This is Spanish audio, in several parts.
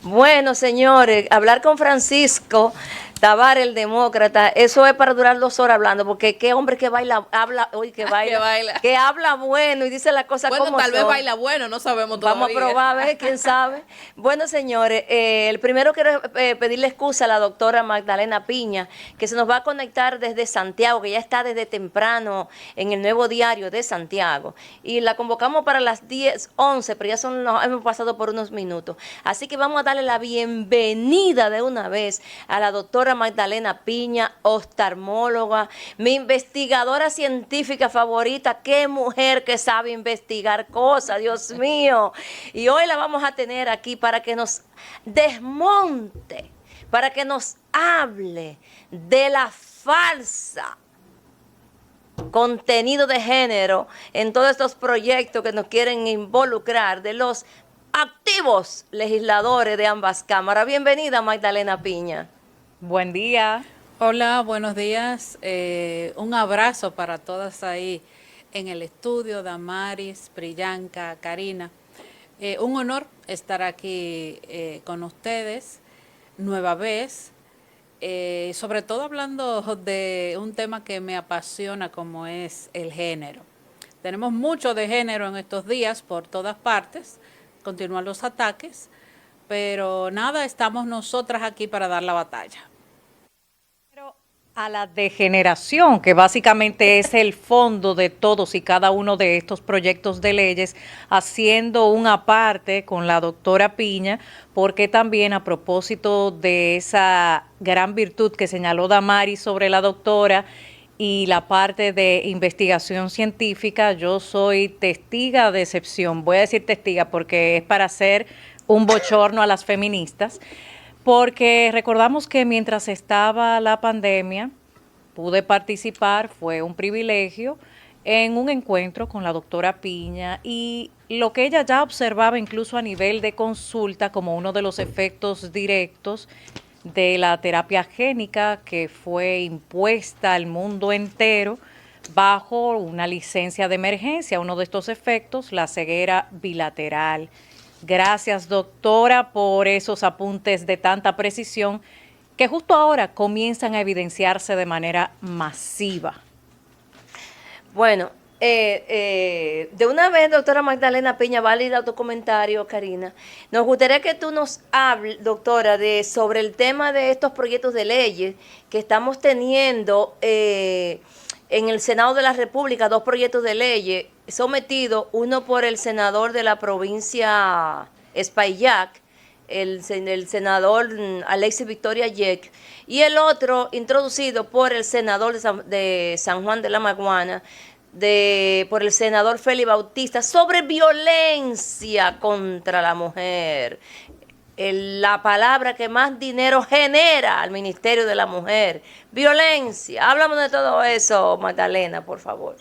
Bueno, señores, hablar con Francisco Tavares, el demócrata, eso es para durar 2 horas hablando, porque qué hombre que baila, habla, oye, que Que baila, baila. que habla bueno y dice las cosas Bueno, como tal vez son. baila bueno, no sabemos Vamos a todavía. probar, a ver, quién sabe. Bueno, señores, el primero quiero pedirle excusa a la doctora Magdalena Piña, que se nos va a conectar desde Santiago, que ya está desde temprano en el Nuevo Diario de Santiago. Y la convocamos para las 10:11, pero ya hemos pasado por unos minutos. Así que vamos a darle la bienvenida de una vez a la doctora Magdalena Piña, oftalmóloga, mi investigadora científica favorita. Qué mujer que sabe investigar cosas, Dios mío. Y hoy la vamos a tener aquí para que nos desmonte, para que nos hable de la falsa contenido de género en todos estos proyectos que nos quieren involucrar, de los activos legisladores de ambas cámaras. Bienvenida, Magdalena Piña. Buen día. Hola, buenos días. Un abrazo para todas ahí en el estudio, Damaris, Priyanka, Karina. Un honor estar aquí con ustedes nueva vez, sobre todo hablando de un tema que me apasiona como es el género. Tenemos mucho de género en estos días por todas partes, continúan los ataques, pero nada, estamos nosotras aquí para dar la batalla. A la degeneración, que básicamente es el fondo de todos y cada uno de estos proyectos de leyes, haciendo una parte con la doctora Piña, porque también a propósito de esa gran virtud que señaló Damaris sobre la doctora y la parte de investigación científica, yo soy testiga de excepción. Voy a decir testiga porque es para hacer un bochorno a las feministas. Porque recordamos que mientras estaba la pandemia, pude participar, fue un privilegio, en un encuentro con la doctora Piña y lo que ella ya observaba incluso a nivel de consulta como uno de los efectos directos de la terapia génica que fue impuesta al mundo entero bajo una licencia de emergencia. Uno de estos efectos, la ceguera bilateral. Gracias, doctora, por esos apuntes de tanta precisión que justo ahora comienzan a evidenciarse de manera masiva. Bueno, de una vez, doctora Magdalena Piña, válida tu comentario, Karina. Nos gustaría que tú nos hables, doctora, sobre el tema de estos proyectos de leyes que estamos teniendo en el Senado de la República, 2 proyectos de leyes sometidos, uno por el senador de la provincia Espaillat, el senador Alexis Victoria Yek, y el otro introducido por el senador de San Juan de la Maguana, por el senador Félix Bautista, sobre violencia contra la mujer. La palabra que más dinero genera al Ministerio de la Mujer. Violencia. Háblame de todo eso, Magdalena, por favor.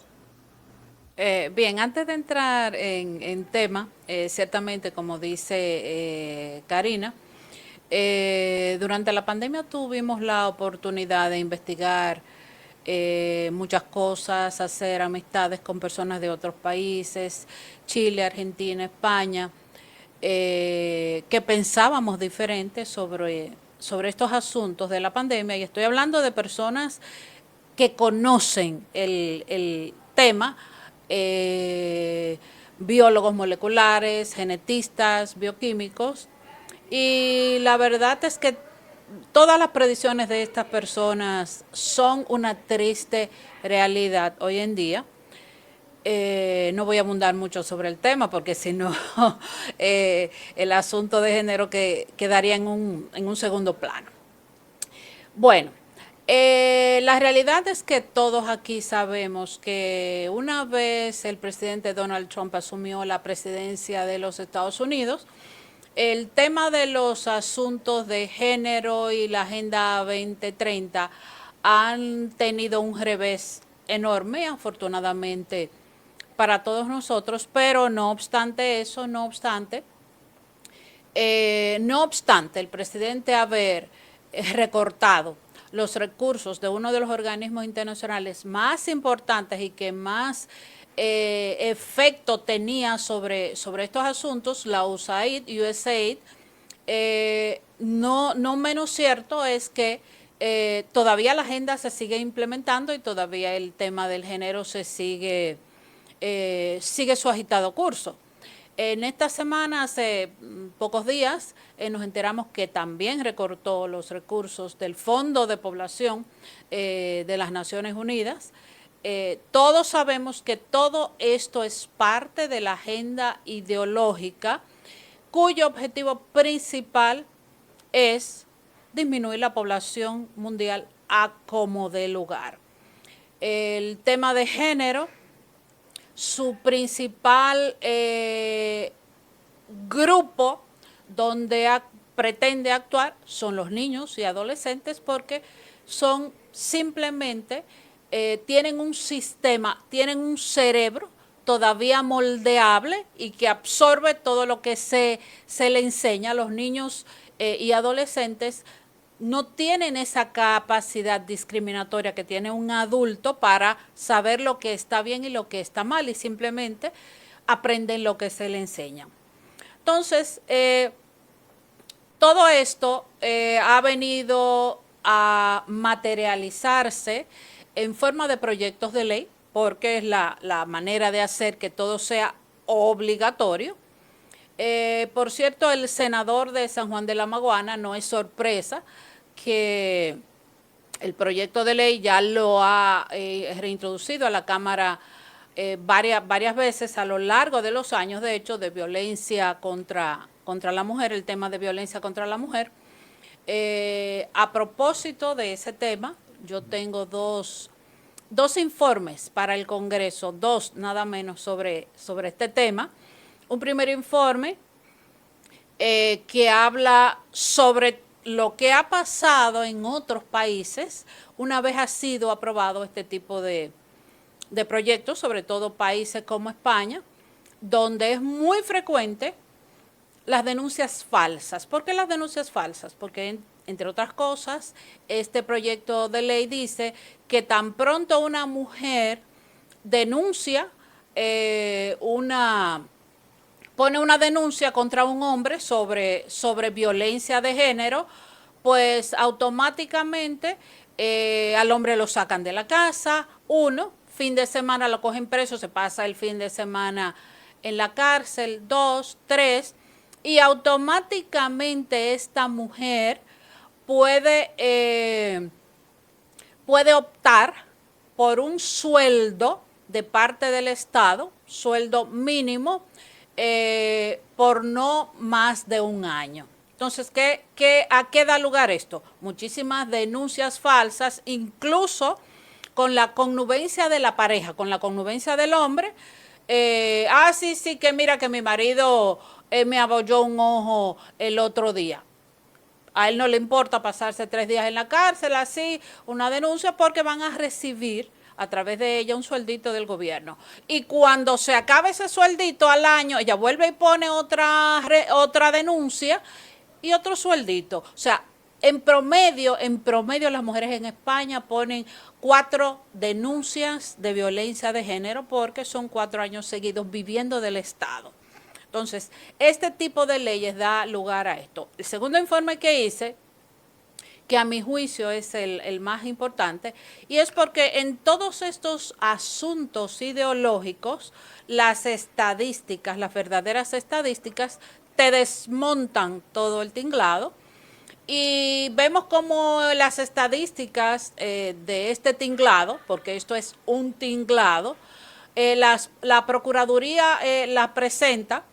Bien, antes de entrar en tema, ciertamente como dice Karina, durante la pandemia tuvimos la oportunidad de investigar muchas cosas, hacer amistades con personas de otros países, Chile, Argentina, España, que pensábamos diferente sobre estos asuntos de la pandemia, y estoy hablando de personas que conocen el tema, biólogos moleculares, genetistas, bioquímicos, y la verdad es que todas las predicciones de estas personas son una triste realidad hoy en día. No voy a abundar mucho sobre el tema porque si no el asunto de género quedaría en un segundo plano. Bueno, la realidad es que todos aquí sabemos que una vez el presidente Donald Trump asumió la presidencia de los Estados Unidos, el tema de los asuntos de género y la Agenda 2030 han tenido un revés enorme, afortunadamente para todos nosotros, pero no obstante eso, no obstante el presidente haber recortado los recursos de uno de los organismos internacionales más importantes y que más efecto tenía sobre estos asuntos, la USAID, No menos cierto es que todavía la agenda se sigue implementando y todavía el tema del género sigue su agitado curso. En esta semana, hace pocos días, nos enteramos que también recortó los recursos del Fondo de Población de las Naciones Unidas. Todos sabemos que todo esto es parte de la agenda ideológica cuyo objetivo principal es disminuir la población mundial a como dé lugar. El tema de género, su principal grupo donde pretende actuar son los niños y adolescentes, porque son simplemente, tienen un sistema, tienen un cerebro todavía moldeable y que absorbe todo lo que se le enseña. A los niños y adolescentes no tienen esa capacidad discriminatoria que tiene un adulto para saber lo que está bien y lo que está mal, y simplemente aprenden lo que se le enseña. Entonces, todo esto ha venido a materializarse en forma de proyectos de ley, porque es la manera de hacer que todo sea obligatorio. Por cierto, el senador de San Juan de la Maguana, no es sorpresa que el proyecto de ley ya lo ha reintroducido a la Cámara varias veces a lo largo de los años, de hecho, de violencia contra la mujer, el tema de violencia contra la mujer. A propósito de ese tema, yo tengo dos informes para el Congreso, dos nada menos sobre este tema. Un primer informe que habla sobre lo que ha pasado en otros países una vez ha sido aprobado este tipo de proyectos, sobre todo países como España, donde es muy frecuente las denuncias falsas. ¿Por qué las denuncias falsas? Porque, entre otras cosas, este proyecto de ley dice que tan pronto una mujer denuncia pone una denuncia contra un hombre sobre violencia de género, pues automáticamente al hombre lo sacan de la casa, fin de semana lo cogen preso, se pasa el fin de semana en la cárcel, 2, 3, y automáticamente esta mujer puede optar por un sueldo de parte del Estado, sueldo mínimo, por no más de un año. Entonces, ¿a qué da lugar esto? Muchísimas denuncias falsas, incluso con la connubencia de la pareja, con la connubencia del hombre. Sí, que mira que mi marido me abolló un ojo el otro día. A él no le importa pasarse 3 días en la cárcel, así, una denuncia, porque van a recibir a través de ella un sueldito del gobierno. Y cuando se acabe ese sueldito al año, ella vuelve y pone otra denuncia y otro sueldito. O sea, en promedio las mujeres en España ponen 4 denuncias de violencia de género, porque son 4 años seguidos viviendo del Estado. Entonces, este tipo de leyes da lugar a esto. El segundo informe que hice, que a mi juicio es el más importante, y es porque en todos estos asuntos ideológicos, las estadísticas, las verdaderas estadísticas, te desmontan todo el tinglado, y vemos como las estadísticas de este tinglado, porque esto es un tinglado, la Procuraduría la presenta.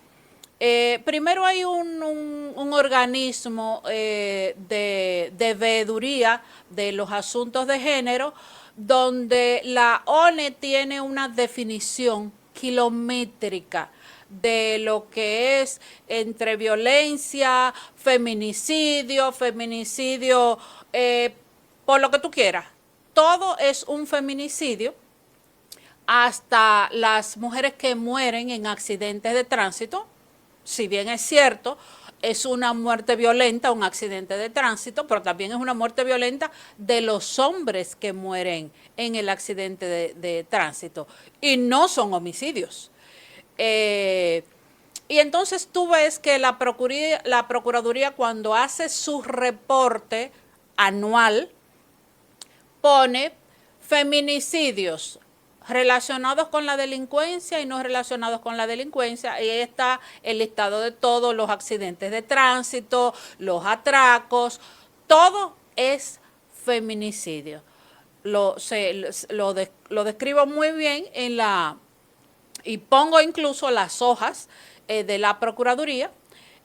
Primero hay un organismo de veeduría de los asuntos de género, donde la ONE tiene una definición kilométrica de lo que es entre violencia, feminicidio, por lo que tú quieras. Todo es un feminicidio, hasta las mujeres que mueren en accidentes de tránsito. Si bien es cierto, es una muerte violenta, un accidente de tránsito, pero también es una muerte violenta de los hombres que mueren en el accidente de tránsito, y no son homicidios. Y entonces tú ves que la Procuraduría cuando hace su reporte anual pone feminicidios relacionados con la delincuencia y no relacionados con la delincuencia, y ahí está el listado de todos los accidentes de tránsito, los atracos, todo es feminicidio. Lo describo muy bien y pongo incluso las hojas de la Procuraduría.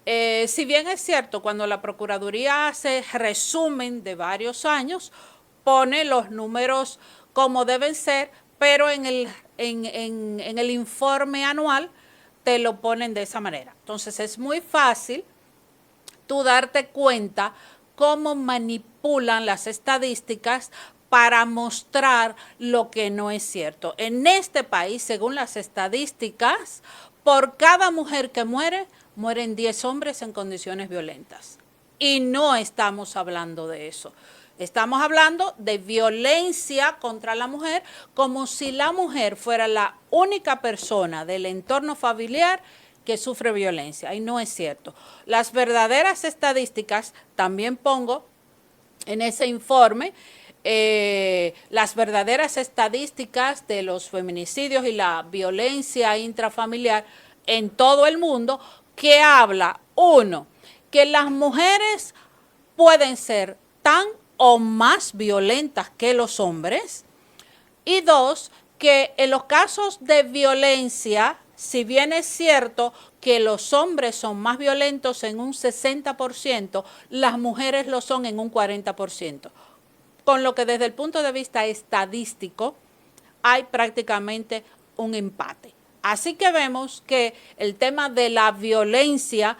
Si bien es cierto, cuando la Procuraduría hace resumen de varios años, pone los números como deben ser, pero en el informe anual te lo ponen de esa manera. Entonces es muy fácil tú darte cuenta cómo manipulan las estadísticas para mostrar lo que no es cierto. En este país, según las estadísticas, por cada mujer que muere, mueren 10 hombres en condiciones violentas. Y no estamos hablando de eso. Estamos hablando de violencia contra la mujer, como si la mujer fuera la única persona del entorno familiar que sufre violencia. Y no es cierto. Las verdaderas estadísticas, también pongo en ese informe, las verdaderas estadísticas de los feminicidios y la violencia intrafamiliar en todo el mundo, que habla, uno, que las mujeres pueden ser tan o más violentas que los hombres, y dos, que en los casos de violencia, si bien es cierto que los hombres son más violentos en un 60%, las mujeres lo son en un 40%. Con lo que desde el punto de vista estadístico hay prácticamente un empate. Así que vemos que el tema de la violencia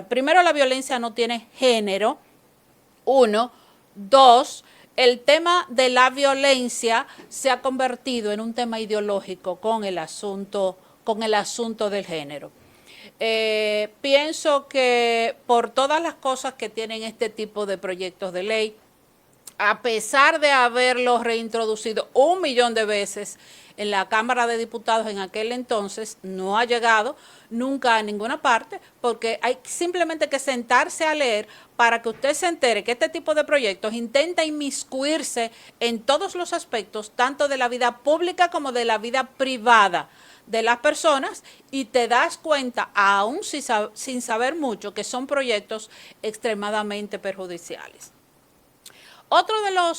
primero, la violencia no tiene género, uno. Dos, el tema de la violencia se ha convertido en un tema ideológico con el asunto del género. Pienso que por todas las cosas que tienen este tipo de proyectos de ley, a pesar de haberlos reintroducido 1 millón de veces en la Cámara de Diputados en aquel entonces, no ha llegado nunca a ninguna parte, porque hay simplemente que sentarse a leer para que usted se entere que este tipo de proyectos intenta inmiscuirse en todos los aspectos, tanto de la vida pública como de la vida privada de las personas, y te das cuenta, aún sin saber mucho, que son proyectos extremadamente perjudiciales. Otro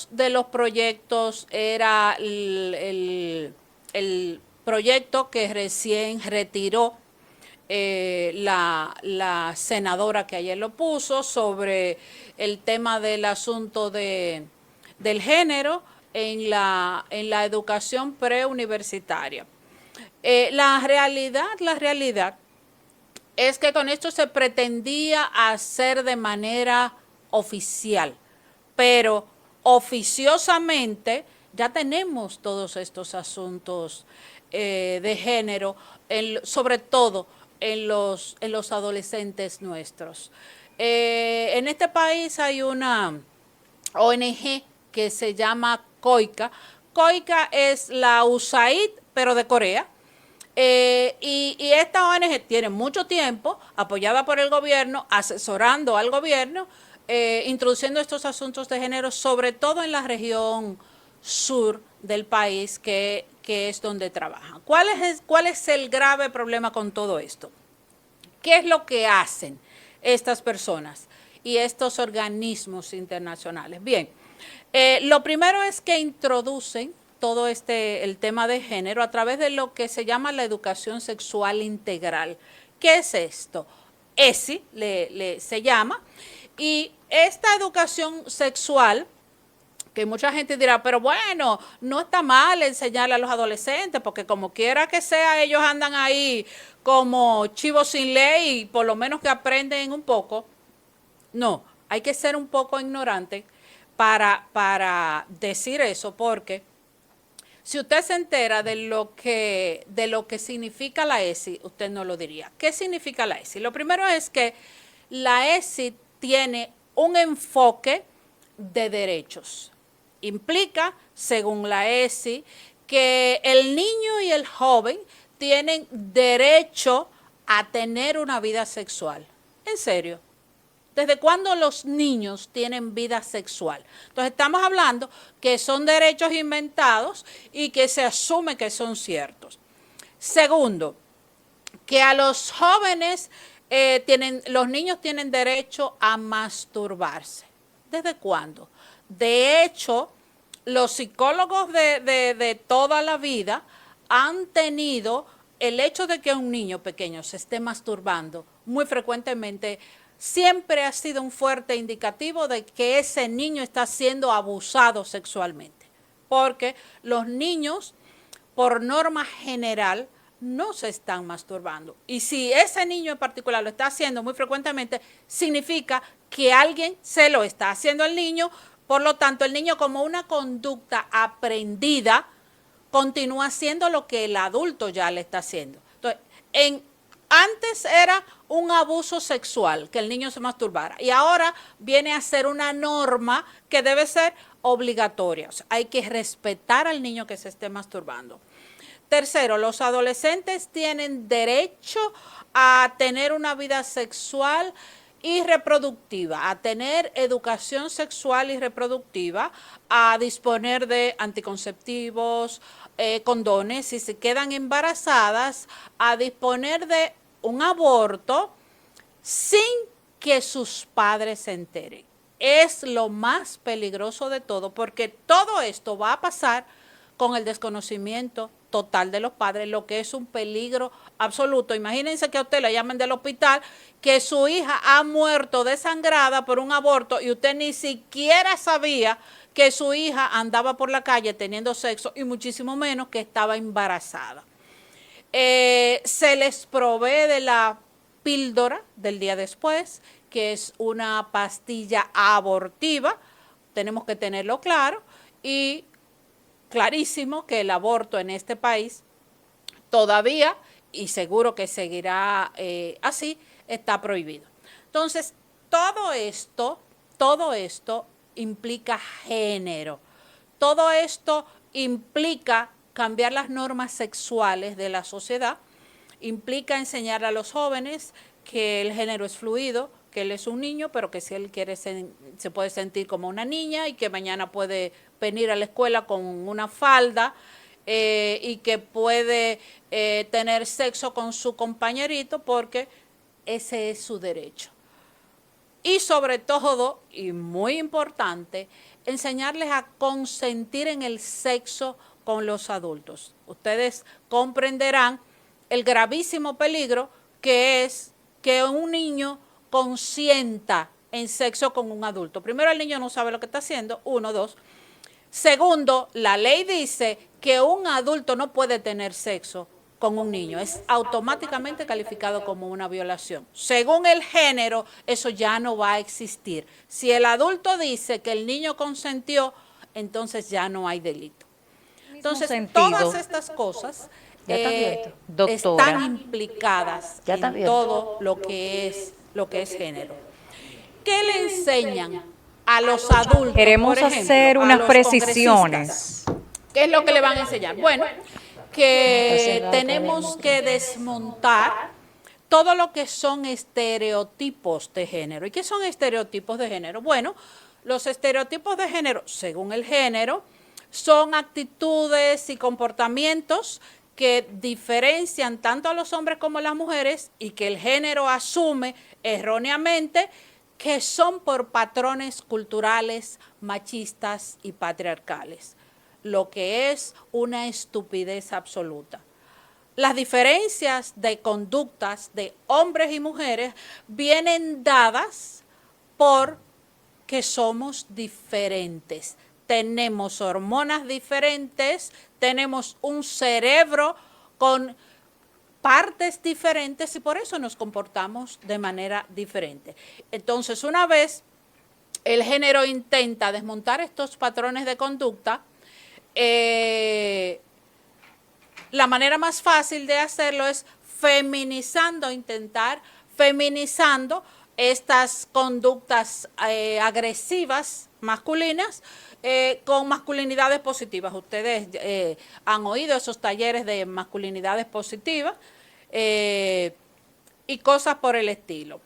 de los proyectos era el proyecto que recién retiró la senadora que ayer lo puso, sobre el tema del asunto del género en la educación preuniversitaria. La realidad es que con esto se pretendía hacer de manera oficial, pero oficiosamente ya tenemos todos estos asuntos de género, sobre todo en los adolescentes nuestros. En este país hay una ONG que se llama COICA. COICA es la USAID, pero de Corea. Y esta ONG tiene mucho tiempo apoyada por el gobierno, asesorando al gobierno, introduciendo estos asuntos de género, sobre todo en la región sur del país, que es donde trabajan. ¿Cuál es el grave problema con todo esto? ¿Qué es lo que hacen estas personas y estos organismos internacionales? Bien, lo primero es que introducen todo el tema de género a través de lo que se llama la educación sexual integral. ¿Qué es esto? ESI se llama. Y esta educación sexual, que mucha gente dirá, pero bueno, no está mal enseñarle a los adolescentes, porque como quiera que sea, ellos andan ahí como chivos sin ley y por lo menos que aprenden un poco. No, hay que ser un poco ignorante para decir eso, porque si usted se entera de lo que significa la ESI, usted no lo diría. ¿Qué significa la ESI? Lo primero es que la ESI tiene un enfoque de derechos. Implica, según la ESI, que el niño y el joven tienen derecho a tener una vida sexual. En serio. ¿Desde cuándo los niños tienen vida sexual? Entonces estamos hablando que son derechos inventados y que se asume que son ciertos. Segundo, que a los jóvenes, los niños tienen derecho a masturbarse. ¿Desde cuándo? De hecho, los psicólogos de toda la vida han tenido el hecho de que un niño pequeño se esté masturbando muy frecuentemente, siempre ha sido un fuerte indicativo de que ese niño está siendo abusado sexualmente. Porque los niños, por norma general, no se están masturbando. Y si ese niño en particular lo está haciendo muy frecuentemente, significa que alguien se lo está haciendo al niño. Por lo tanto, el niño, como una conducta aprendida, continúa haciendo lo que el adulto ya le está haciendo. Entonces, antes era un abuso sexual que el niño se masturbara y ahora viene a ser una norma que debe ser obligatoria. O sea, hay que respetar al niño que se esté masturbando. Tercero, los adolescentes tienen derecho a tener una vida sexual y reproductiva, a tener educación sexual y reproductiva, a disponer de anticonceptivos, condones, si se quedan embarazadas, a disponer de un aborto sin que sus padres se enteren. Es lo más peligroso de todo, porque todo esto va a pasar con el desconocimiento total de los padres, lo que es un peligro absoluto. Imagínense que a usted le llamen del hospital que su hija ha muerto desangrada por un aborto y usted ni siquiera sabía que su hija andaba por la calle teniendo sexo y muchísimo menos que estaba embarazada. Se les provee de la píldora del día después, que es una pastilla abortiva, tenemos que tenerlo claro, y clarísimo que el aborto en este país todavía, y seguro que seguirá así, está prohibido. Entonces, todo esto implica género. Todo esto implica cambiar las normas sexuales de la sociedad, implica enseñar a los jóvenes que el género es fluido, que él es un niño, pero que si él quiere se puede sentir como una niña y que mañana puede venir a la escuela con una falda y que puede tener sexo con su compañerito porque ese es su derecho. Y sobre todo, y muy importante, enseñarles a consentir en el sexo con los adultos. Ustedes comprenderán el gravísimo peligro que es que un niño consienta en sexo con un adulto. Primero, el niño no sabe lo que está haciendo, 1, 2. Segundo, la ley dice que un adulto no puede tener sexo con un niño, es automáticamente calificado como una violación. Según el género, eso ya no va a existir. Si el adulto dice que el niño consentió, entonces ya no hay delito. Entonces, todas estas cosas están implicadas en todo lo que es género. ¿Qué le enseñan a los adultos? Queremos por ejemplo, hacer a unas los precisiones. ¿Qué es lo que le van a enseñar? Bueno, que tenemos que desmontar todo lo que son estereotipos de género. ¿Y qué son estereotipos de género? Bueno, los estereotipos de género, según el género, son actitudes y comportamientos que diferencian tanto a los hombres como a las mujeres y que el género asume erróneamente que son por patrones culturales, machistas y patriarcales, lo que es una estupidez absoluta. Las diferencias de conductas de hombres y mujeres vienen dadas por que somos diferentes. Tenemos hormonas diferentes, tenemos un cerebro con partes diferentes y por eso nos comportamos de manera diferente. Entonces, una vez el género intenta desmontar estos patrones de conducta, la manera más fácil de hacerlo es intentar feminizando estas conductas agresivas masculinas con masculinidades positivas. Ustedes han oído esos talleres de masculinidades positivas, y cosas por el estilo.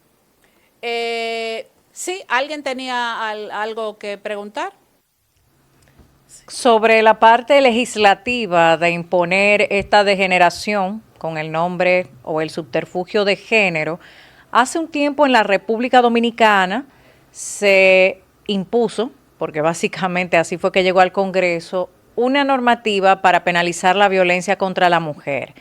Sí, ¿alguien tenía algo que preguntar? Sobre la parte legislativa de imponer esta degeneración con el nombre o el subterfugio de género, hace un tiempo en la República Dominicana se impuso, porque básicamente así fue que llegó al Congreso, una normativa para penalizar la violencia contra la mujer.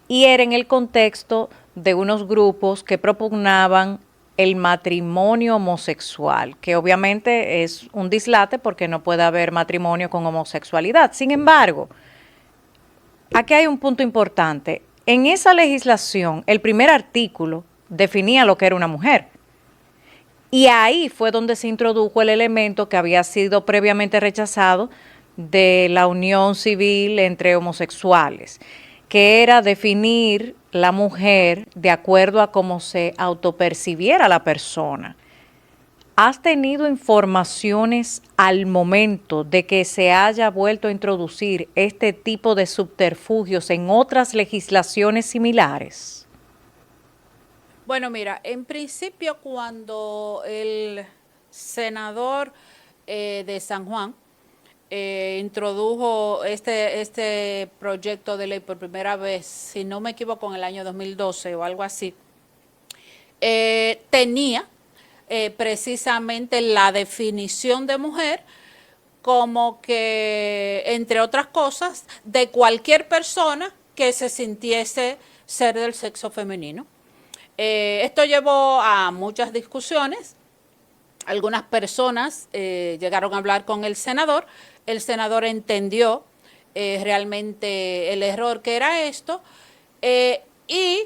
Y era en el contexto de unos grupos que propugnaban el matrimonio homosexual, que obviamente es un dislate porque no puede haber matrimonio con homosexualidad. Sin embargo, aquí hay un punto importante. En esa legislación, el primer artículo definía lo que era una mujer. Y ahí fue donde se introdujo el elemento que había sido previamente rechazado de la unión civil entre homosexuales, que era definir la mujer de acuerdo a cómo se autopercibiera la persona. ¿Has tenido informaciones al momento de que se haya vuelto a introducir este tipo de subterfugios en otras legislaciones similares? Bueno, mira, en principio cuando el senador de San Juan introdujo este proyecto de ley por primera vez, si no me equivoco, en el año 2012 o algo así, tenía precisamente la definición de mujer como que, entre otras cosas, de cualquier persona que se sintiese ser del sexo femenino. Esto llevó a muchas discusiones. Algunas personas llegaron a hablar con el senador entendió realmente el error que era esto y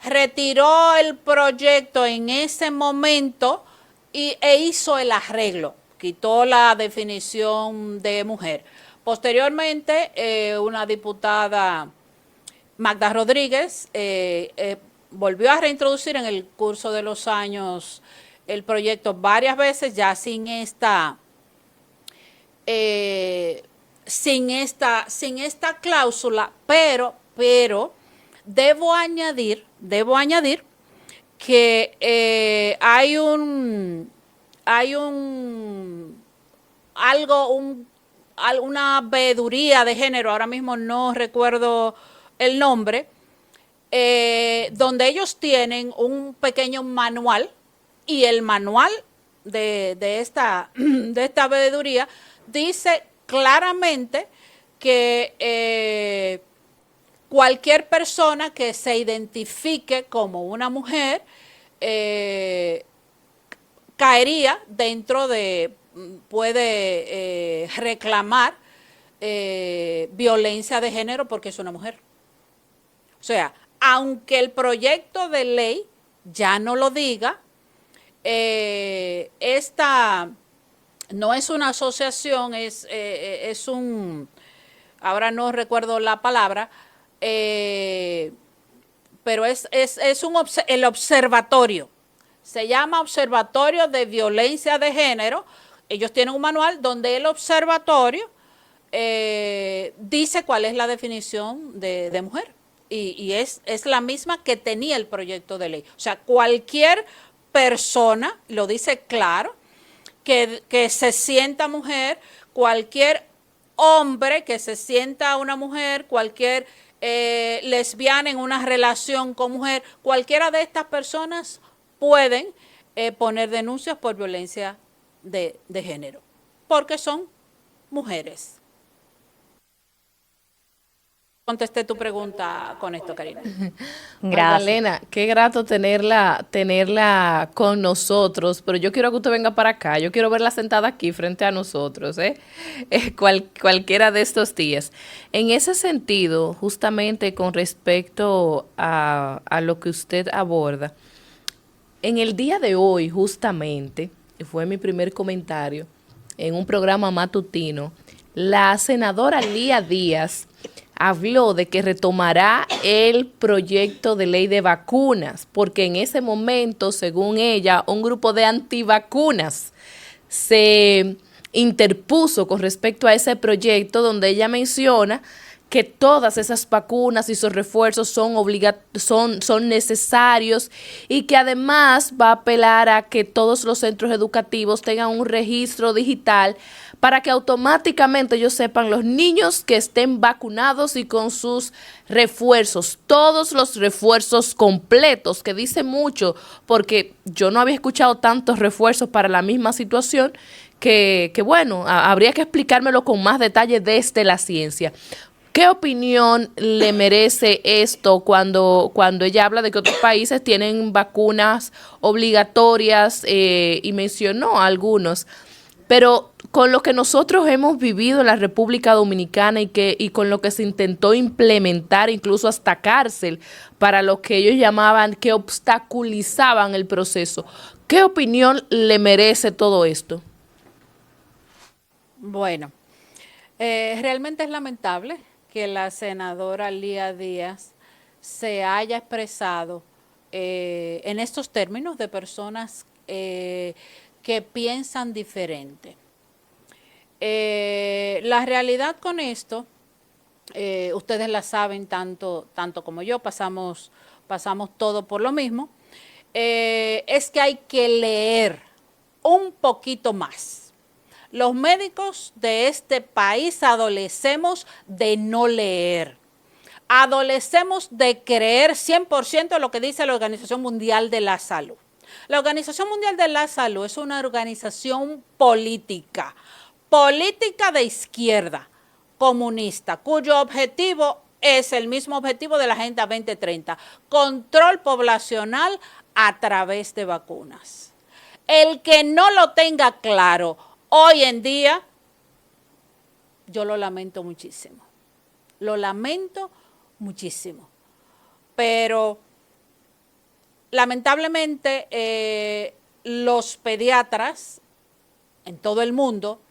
retiró el proyecto en ese momento e hizo el arreglo, quitó la definición de mujer. Posteriormente, una diputada, Magda Rodríguez, volvió a reintroducir en el curso de los años el proyecto varias veces, ya sin esta cláusula, pero debo añadir que una veeduría de género, ahora mismo no recuerdo el nombre, donde ellos tienen un pequeño manual, y el manual de esta veeduría dice claramente que cualquier persona que se identifique como una mujer caería dentro de, puede reclamar violencia de género porque es una mujer. O sea, aunque el proyecto de ley ya no lo diga, esta no es una asociación, es un, ahora no recuerdo la palabra, pero el observatorio, se llama Observatorio de Violencia de Género. Ellos tienen un manual donde el observatorio dice cuál es la definición de mujer, y es la misma que tenía el proyecto de ley. O sea, cualquier persona, lo dice claro, que se sienta mujer, cualquier hombre que se sienta una mujer, cualquier lesbiana en una relación con mujer, cualquiera de estas personas pueden poner denuncias por violencia de género, porque son mujeres. Contesté tu pregunta con esto, Karina. Gracias. Magdalena, qué grato tenerla con nosotros, pero yo quiero que usted venga para acá, yo quiero verla sentada aquí frente a nosotros, cualquiera de estos días. En ese sentido, justamente con respecto a lo que usted aborda, en el día de hoy, justamente, y fue mi primer comentario, en un programa matutino, la senadora Lía Díaz habló de que retomará el proyecto de ley de vacunas, porque en ese momento, según ella, un grupo de antivacunas se interpuso con respecto a ese proyecto, donde ella menciona que todas esas vacunas y esos refuerzos son necesarios y que además va a apelar a que todos los centros educativos tengan un registro digital para que automáticamente ellos sepan los niños que estén vacunados y con sus refuerzos, todos los refuerzos completos, que dice mucho, porque yo no había escuchado tantos refuerzos para la misma situación, que bueno, habría que explicármelo con más detalle desde la ciencia. ¿Qué opinión le merece esto cuando ella habla de que otros países tienen vacunas obligatorias y mencionó algunos? Pero con lo que nosotros hemos vivido en la República Dominicana y con lo que se intentó implementar incluso hasta cárcel para lo que ellos llamaban que obstaculizaban el proceso, ¿qué opinión le merece todo esto? Bueno, realmente es lamentable que la senadora Lía Díaz se haya expresado en estos términos de personas que piensan diferente. La realidad con esto, ustedes la saben tanto como yo, pasamos todo por lo mismo, es que hay que leer un poquito más. Los médicos de este país adolecemos de no leer. Adolecemos de creer 100% lo que dice la Organización Mundial de la Salud. La Organización Mundial de la Salud es una organización política de izquierda, comunista, cuyo objetivo es el mismo objetivo de la Agenda 2030, control poblacional a través de vacunas. El que no lo tenga claro hoy en día, yo lo lamento muchísimo. Lo lamento muchísimo. Pero lamentablemente los pediatras en todo el mundo,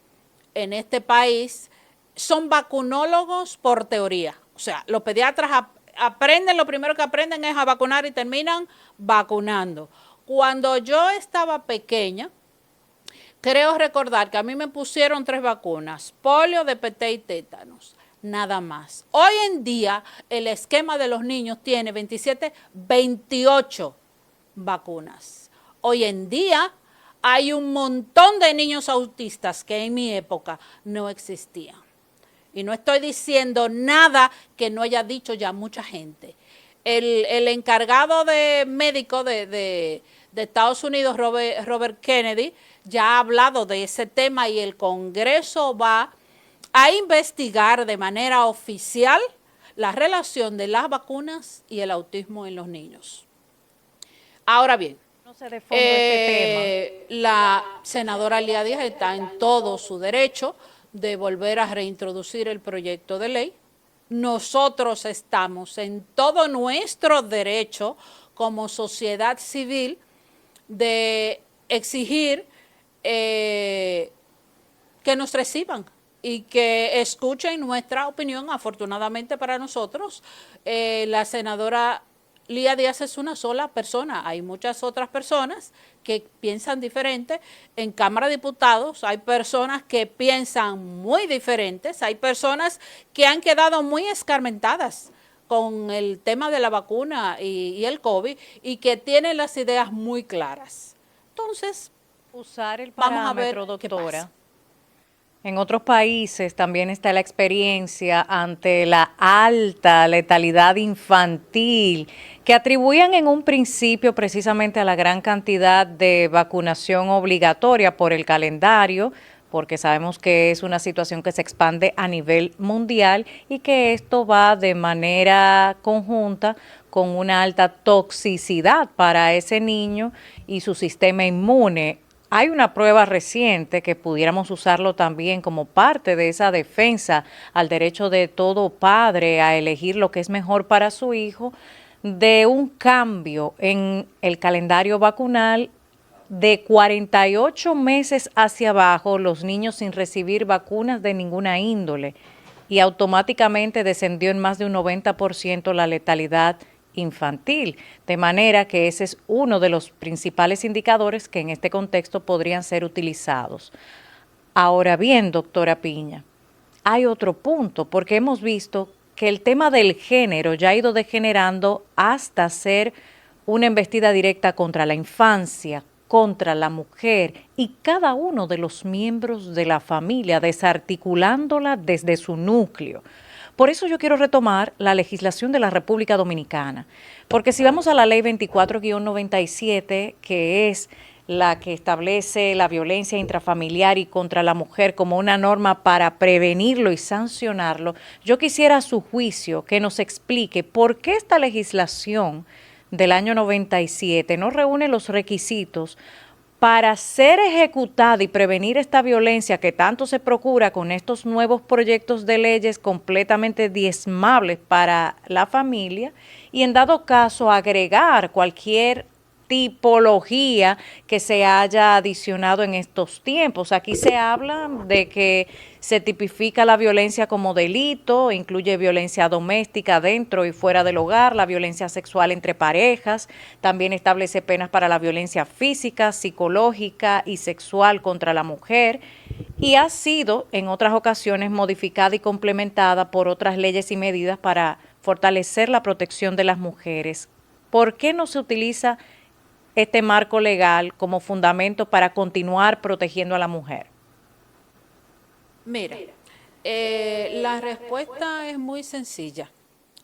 en este país, son vacunólogos por teoría. O sea, los pediatras aprenden, lo primero que aprenden es a vacunar y terminan vacunando. Cuando yo estaba pequeña, creo recordar que a mí me pusieron 3 vacunas, polio, DPT y tétanos, nada más. Hoy en día el esquema de los niños tiene 27, 28 vacunas. Hoy en día hay un montón de niños autistas que en mi época no existían. Y no estoy diciendo nada que no haya dicho ya mucha gente. El encargado de médico de Estados Unidos, Robert Kennedy, ya ha hablado de ese tema y el Congreso va a investigar de manera oficial la relación de las vacunas y el autismo en los niños. Ahora bien, No se de fondo este tema. la senadora Lía Díaz está en todo su derecho de volver a reintroducir el proyecto de ley. Nosotros estamos en todo nuestro derecho como sociedad civil de exigir que nos reciban y que escuchen nuestra opinión. Afortunadamente para nosotros, la senadora Lía Díaz es una sola persona. Hay muchas otras personas que piensan diferente. En Cámara de Diputados hay personas que piensan muy diferentes. Hay personas que han quedado muy escarmentadas con el tema de la vacuna y el COVID y que tienen las ideas muy claras. Entonces, Usar el vamos a ver parámetro, qué doctora. pasa. En otros países también está la experiencia ante la alta letalidad infantil que atribuían en un principio precisamente a la gran cantidad de vacunación obligatoria por el calendario, porque sabemos que es una situación que se expande a nivel mundial y que esto va de manera conjunta con una alta toxicidad para ese niño y su sistema inmune. Hay una prueba reciente que pudiéramos usarlo también como parte de esa defensa al derecho de todo padre a elegir lo que es mejor para su hijo, de un cambio en el calendario vacunal de 48 meses hacia abajo, los niños sin recibir vacunas de ninguna índole, y automáticamente descendió en más de un 90% la letalidad infantil, de manera que ese es uno de los principales indicadores que en este contexto podrían ser utilizados. Ahora bien, doctora Piña, hay otro punto, porque hemos visto que el tema del género ya ha ido degenerando hasta ser una embestida directa contra la infancia, contra la mujer y cada uno de los miembros de la familia, desarticulándola desde su núcleo. Por eso yo quiero retomar la legislación de la República Dominicana, porque si vamos a la ley 24-97, que es la que establece la violencia intrafamiliar y contra la mujer como una norma para prevenirlo y sancionarlo, yo quisiera a su juicio que nos explique por qué esta legislación del año 97 no reúne los requisitos para ser ejecutada y prevenir esta violencia que tanto se procura con estos nuevos proyectos de leyes completamente diezmables para la familia, y en dado caso agregar cualquier tipología que se haya adicionado en estos tiempos. Aquí se habla de que se tipifica la violencia como delito, incluye violencia doméstica dentro y fuera del hogar, la violencia sexual entre parejas, también establece penas para la violencia física, psicológica y sexual contra la mujer, y ha sido en otras ocasiones modificada y complementada por otras leyes y medidas para fortalecer la protección de las mujeres. ¿Por qué no se utiliza este marco legal como fundamento para continuar protegiendo a la mujer? Mira, la respuesta es muy sencilla.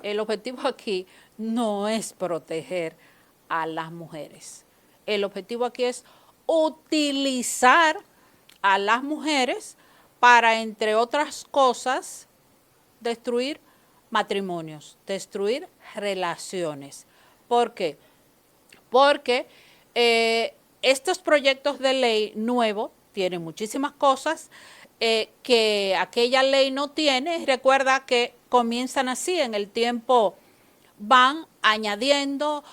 El objetivo aquí no es proteger a las mujeres. El objetivo aquí es utilizar a las mujeres para, entre otras cosas, destruir matrimonios, destruir relaciones. ¿Por qué? Porque estos proyectos de ley nuevos tienen muchísimas cosas que aquella ley no tiene. Recuerda que comienzan así, en el tiempo van añadiendo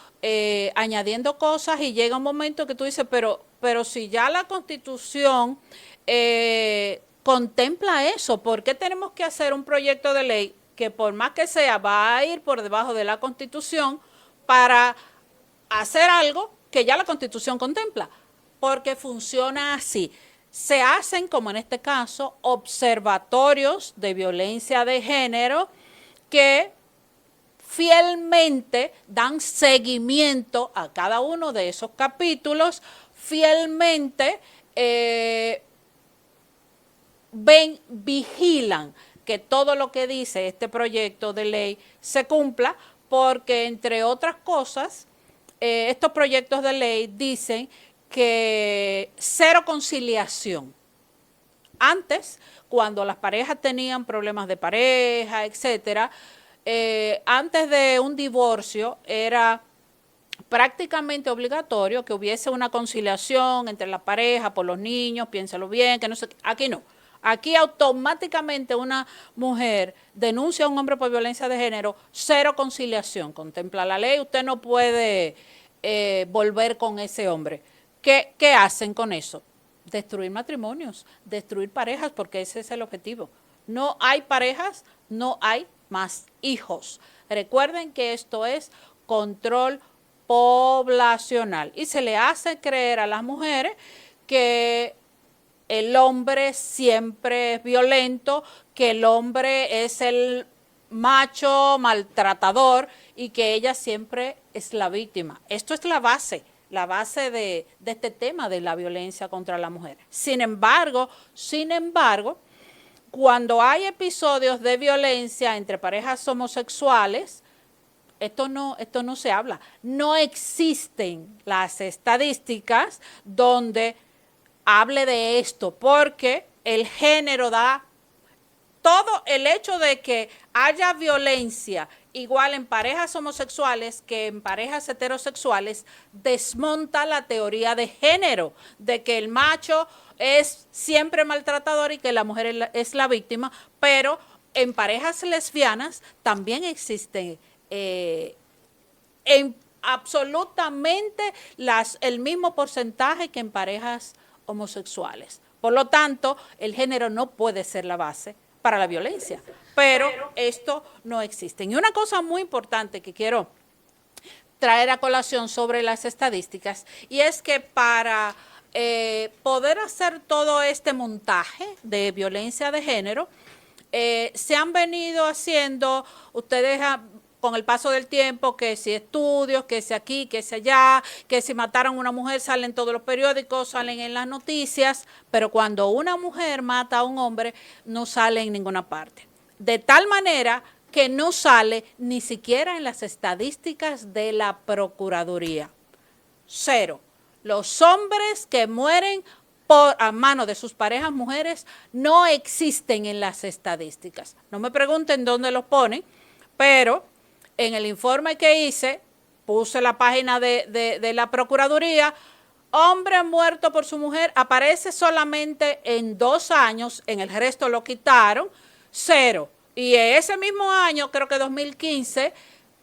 cosas y llega un momento que tú dices, pero si ya la Constitución contempla eso, ¿por qué tenemos que hacer un proyecto de ley que por más que sea va a ir por debajo de la Constitución para hacer algo que ya la Constitución contempla? Porque funciona así. Se hacen, como en este caso, observatorios de violencia de género que fielmente dan seguimiento a cada uno de esos capítulos, fielmente vigilan que todo lo que dice este proyecto de ley se cumpla, porque entre otras cosas, estos proyectos de ley dicen que cero conciliación. Antes, cuando las parejas tenían problemas de pareja, etcétera, antes de un divorcio era prácticamente obligatorio que hubiese una conciliación entre la pareja por los niños, piénsalo bien, que no sé, aquí no. Aquí automáticamente una mujer denuncia a un hombre por violencia de género, cero conciliación, contempla la ley, usted no puede volver con ese hombre. ¿Qué hacen con eso? Destruir matrimonios, destruir parejas, porque ese es el objetivo. No hay parejas, no hay más hijos. Recuerden que esto es control poblacional y se le hace creer a las mujeres que el hombre siempre es violento, que el hombre es el macho maltratador y que ella siempre es la víctima. Esto es la base de este tema de la violencia contra la mujer. Sin embargo, cuando hay episodios de violencia entre parejas homosexuales, esto no se habla. No existen las estadísticas donde hable de esto, porque el género da todo. El hecho de que haya violencia igual en parejas homosexuales que en parejas heterosexuales desmonta la teoría de género, de que el macho es siempre maltratador y que la mujer es la víctima, pero en parejas lesbianas también existen absolutamente el mismo porcentaje que en parejas homosexuales. Por lo tanto, el género no puede ser la base para la violencia, pero esto no existe. Y una cosa muy importante que quiero traer a colación sobre las estadísticas, y es que para poder hacer todo este montaje de violencia de género, Se han venido haciendo, con el paso del tiempo, que si estudios, que si aquí, que si allá, que si mataron a una mujer, salen en todos los periódicos, salen en las noticias, pero cuando una mujer mata a un hombre, no sale en ninguna parte. De tal manera que no sale ni siquiera en las estadísticas de la Procuraduría. 0. Los hombres que mueren a manos de sus parejas mujeres no existen en las estadísticas. No me pregunten dónde los ponen, pero en el informe que hice, puse la página de la Procuraduría, hombre muerto por su mujer, aparece solamente en 2 años, en el resto lo quitaron, 0. Y ese mismo año, creo que 2015,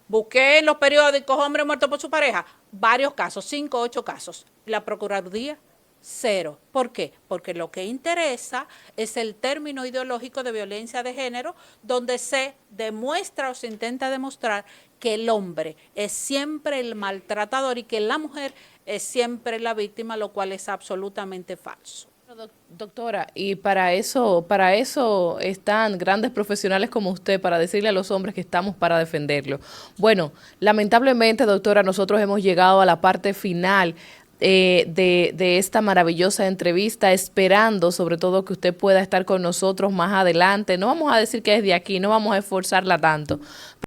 busqué en los periódicos hombre muerto por su pareja, varios casos, 5, 8 casos. La Procuraduría, 0. ¿Por qué? Porque lo que interesa es el término ideológico de violencia de género, donde se demuestra o se intenta demostrar que el hombre es siempre el maltratador y que la mujer es siempre la víctima, lo cual es absolutamente falso. Doctora, y para eso están grandes profesionales como usted, para decirle a los hombres que estamos para defenderlo. Bueno, lamentablemente, doctora, nosotros hemos llegado a la parte final de esta maravillosa entrevista, esperando sobre todo que usted pueda estar con nosotros más adelante. No vamos a decir que es de aquí, no vamos a esforzarla tanto,